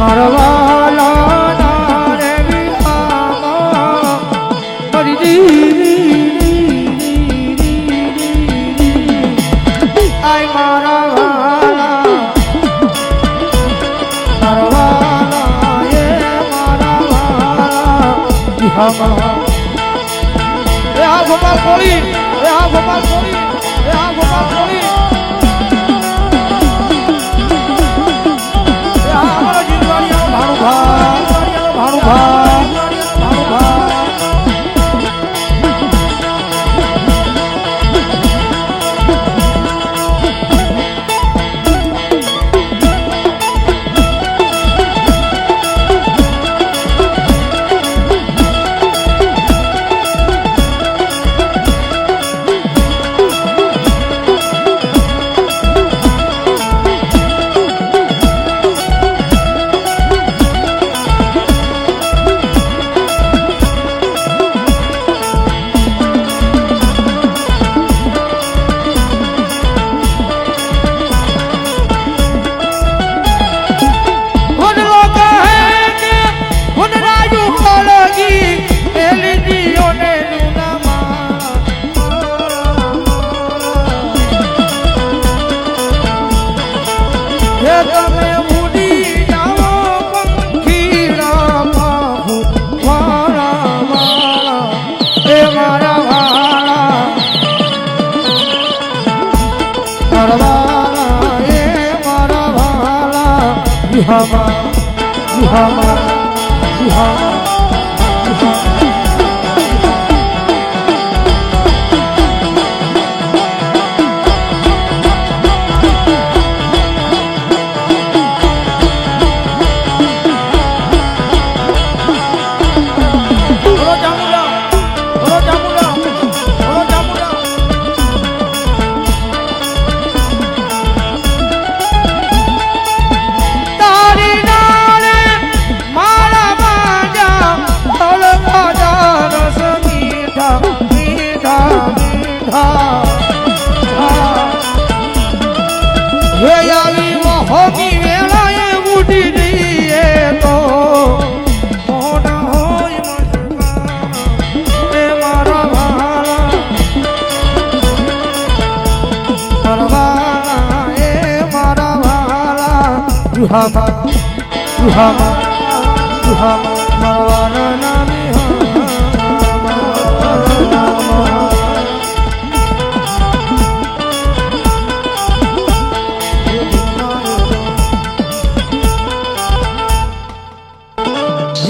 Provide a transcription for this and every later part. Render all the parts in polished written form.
મારવાલા ના રે વિહામાં મારી દીદી આય મારવાલા મારવાલા એ મારવાલા વિહામાં એ આ ગોપાલ કોળી એ આ ગોપાલ કોળી એ આ ગોપાલ કોળી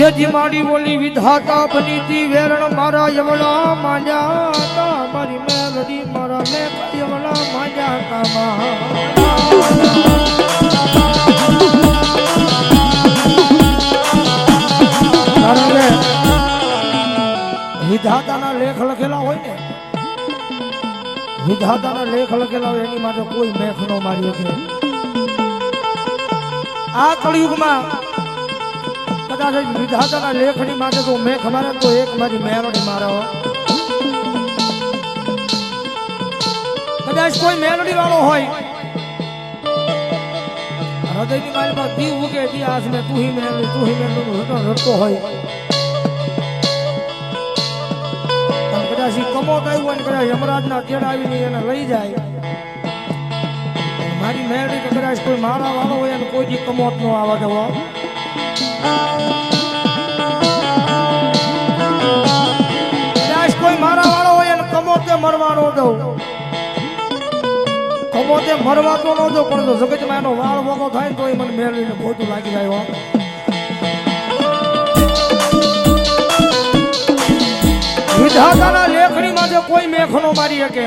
જેજી મારી બોલી વિધાતા બની તી વેરણ મારા યમલા માંજાતા મારી મેલડી મારા મેક યમલા માંજાતા વિધાતાના લેખ લખેલા હોય ને વિધાતાના લેખ લખેલા હોય એની માટે કોઈ મેખ નો મારી શકે આ કળિયુગમાં કદાચ વિધાતાના લેખની માટે તો મેખ મારે તો એક મારી મેલોડી મારો કદાચ કોઈ મેલોડી વાળો હોય હૃદયની મારી પાસે દી ઉગે દી આસ મેં તું હી મેલોડી રડતો હોય કદાચ કમોત આવ્યું હોય ને કદાચ યમરાજના તેડા આવીને એને લઈ જાય મારી મેલોડી કદાચ કોઈ મારા વાળો હોય અને કોઈ દી કમોત નો આવવા દેવો કોઈ મારા વાળો હોય અને કમોતે મરવાનો દઉં કમોતે મરવા તો ન દઉં પણ તો જગતમાં એનો વાળ વગો થાય ને તો એ મને મેળવીને ખોટું લાગી જાય વિધાતાના લેખની માટે કોઈ મેખ નો મારી શકે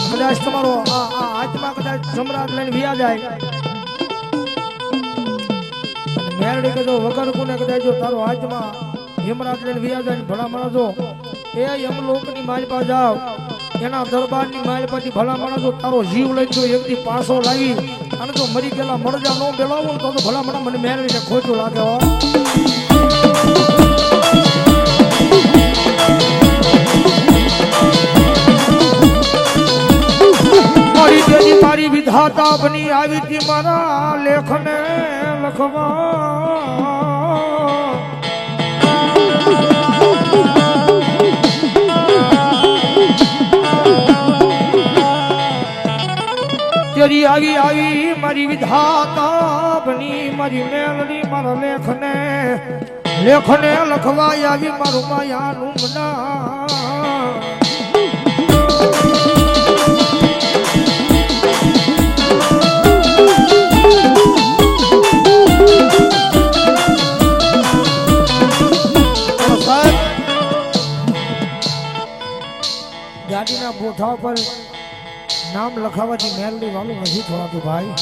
કદાચ તમારો હાથમાં કદાચ સમ્રાટ લઈને વિયા જાય મેરડી કદો વગર કોને કદાચ જો તારો હાથમાં યમરાજ લઈને વિયા જાય ભલા માણસો એ યમલોકની માલપા જાવ એના દરબારની માલપાથી ભલા માણસો તારો જીવ લઈ જો એકથી પાછો લાવી અને જો મરી ગયેલા મરજા નો બેલાવો તો ભલા માણસ મને મેરડીને ખોટું લાગે હો મારી વિધાતા બની આવી હતી મારા લેખને લખવા તેરી આવી આવી મારી વિધાતા બની મારી મેલડી મારા લેખને લખવા આવી મારું માયાનું મના ગાડીના બોઠા પર નામ લખાવાથી મેલડી વાળું નથી થવાતું ભાઈ.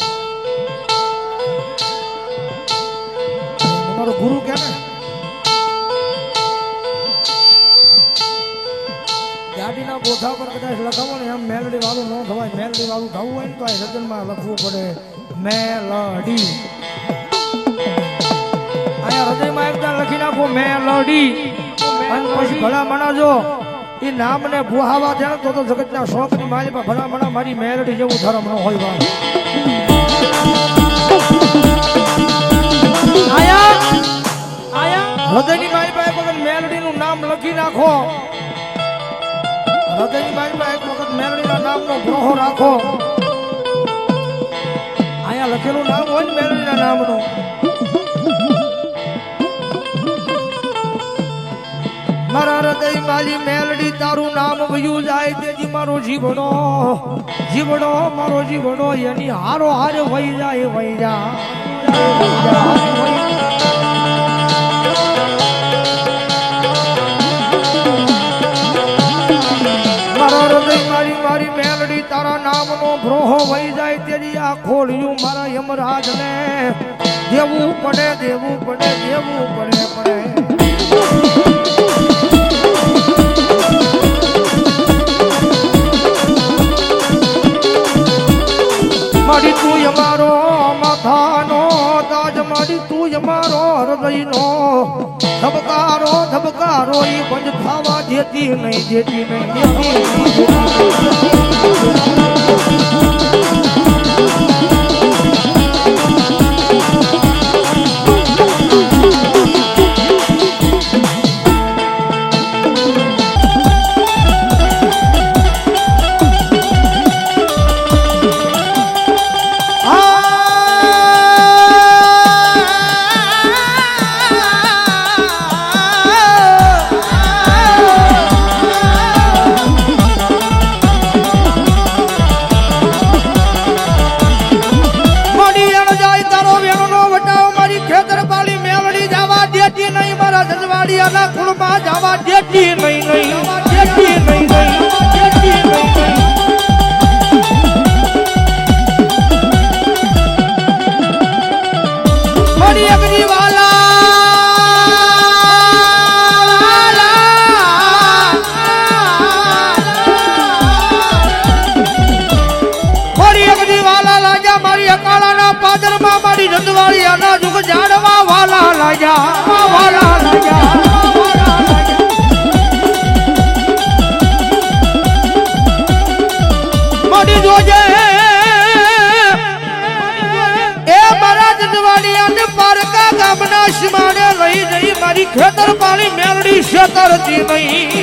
તમારો ગુરુ કે ને ગાડીના બોઠા પર કદાચ લખાવો ને એમ મેલડી વાળું ન થવાય. મેલડી વાળું થવું હોય ને તો આ રચનમાં લખવું પડે મેલડી. અહીંયા હૃદયમાં એકદમ લખી નાખો મેલડી અને પછી ભલા મણાજો એ નામ ને બુહાવા છે તો જગતના શોખ ની માલી પર ભલા મણા મારી મેલડી જેવું ધર્મ ન હોય ભાઈ. હૃદયની મારી પાસે એક વખત મેલડી નું નામ લખી નાખો. હૃદયની મારી પાસે એક વખત મેલડી ના નામ નો ગ્રહો રાખો. અહીંયા લખેલું નામ હોય ને મેલડી ના નામ નું મારા હૃદય માલી મેલડી તારું નામ વયું જાય તેજી મારો જીવડો મારો જીવડો એની હારો હારે વહી જાય મારા હૃદય મારી મેલડી તારા નામનો ભ્રોહો વહી જાય તેજી આ ખોળ્યું મારા યમરાજ ને દેવું પડે મારી તું અમારો માથાનો તાજ મારી તું અમારો હૃદયનો ધબકારો એ બંધ થવા દેતી નહીં કુળમાં જવા દેતી નહીં મારી અગ્નિ વાલા લાગ્યા મારી અકાળાના પાદરમાં મારી રંધવાળી આના જુગ જાડવા વાલા લાગ્યા જોજે એ મારા જજવાડિયાને પારકા ગામના સીમાડે લઈ જઈ મારી ખેતર પાણી મેલડી શેતરતી નહીં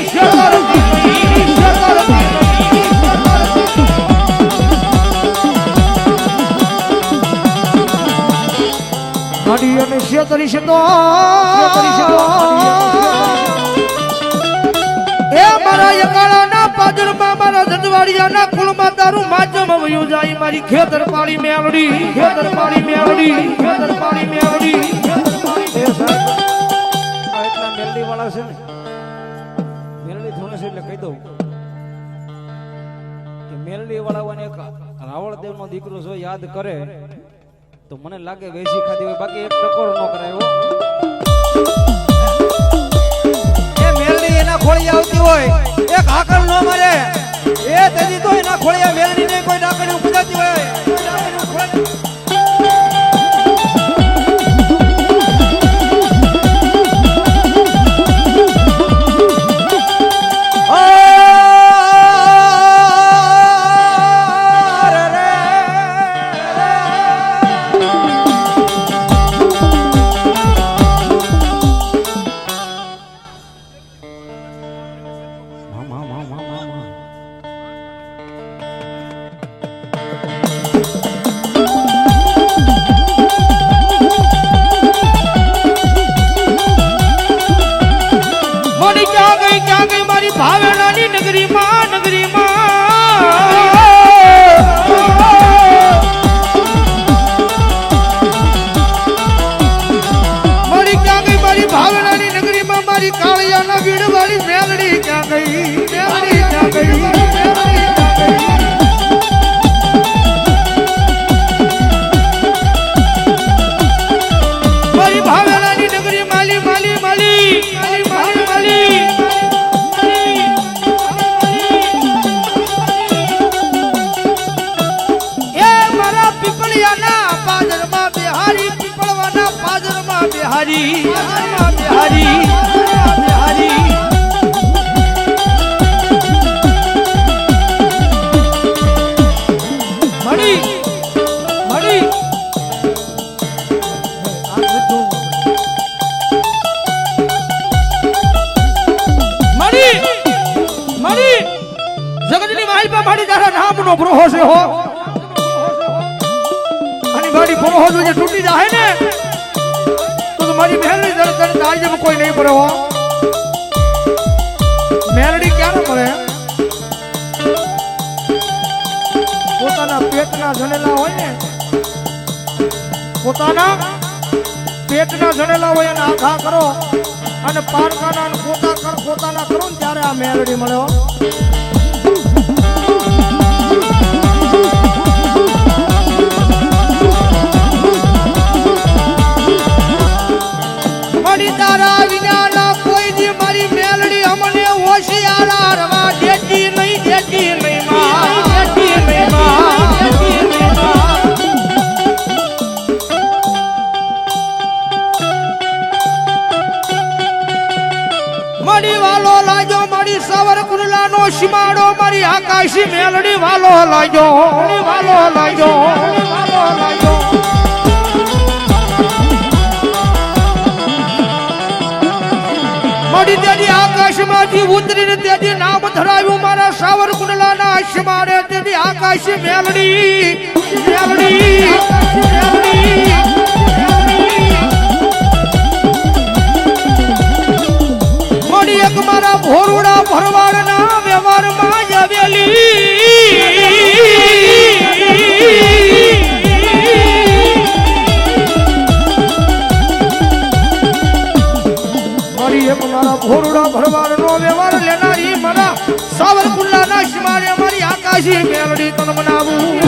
મારી અને શેતરી છે તો એ મારા યકાળાના પાદરમાં મારા જજવાડિયાના કુળમાં તારું માધ્યમ વયું જાય મારી ખેતર પાણી મેલડી એ સાહેબ આ એટલા મેલડી વાળા છે ને મેલડી થોડે છે એટલે કહી દઉં કે મેલડી વાળાને એક રાવળદેવ નો દીકરો જો યાદ કરે તો મને લાગે વેસી ખાધી હોય બાકી એક ટકોર ન કરાયો. એના ખોળી આવતી હોય એક હાકર ન મારે એ તેજી તો એના ખોળિયા મેલડી ને કોઈ ડાકડી ઉપજાતી હોય મારી ભાવેણાની નગરીમાં મારી ક્યાં ગઈ મારી ભાવેણાની નગરીમાં મારી કાળિયાના વીડવાળી મેલડી ક્યાં ગઈ મેલડી ક્યાં ગઈ મારી ભાવેણાની નગરી માલી માલી માલી માલી માલી માલી એ મારા પીપળિયાના પાદરમાં બિહારી પીપળવાના પાદરમાં બિહારી બિહારી બિહારી મળી મળી જગતની માલપા મારી તારા નામનો ભરોહો છે હો અને મારી ભરોહો જો તૂટી જાય ને તો મારી મહેલની દરદર તાજબ કોઈ નહીં પડે હો મેલડી ક્યારે મળે પોતાના પેટના જણેલા હોય ને પોતાના પેટના જણેલા હોય અને આઘા કરો અને પારકાના પોતાના કરો ને ત્યારે આ મેલડી મળે હો મારી તારા વિનાના કોઈ દી મારી મેલડી અમને હોશિયાર રવા દેતી નહીં માં દેતી નહીં માં દેતી નહીં માં મારી વાલો લાજો મારી સવર કુરલાનો સીમાડો મારી આકાશી મેલડી વાલો લાજો વાલો લાજો વાલો લાજો મારી તેની આકાશમાંથી ઉતરીને તેની નામ ધરાવ્યું મારા સાવર કુંડલાના આશમાડે તેની આકાશી મેલડી મેલડી મેલડી મારી એક મારા ભોરુડા ભરવાડના વ્યવહારમાં જ આવેલી એક મારા ભોરુડા ભરવાડનો વ્યવહાર લેનારી મારા સાવરકુંડલાના સીમાડે મારી આકાશી મેલડી તન બનાવું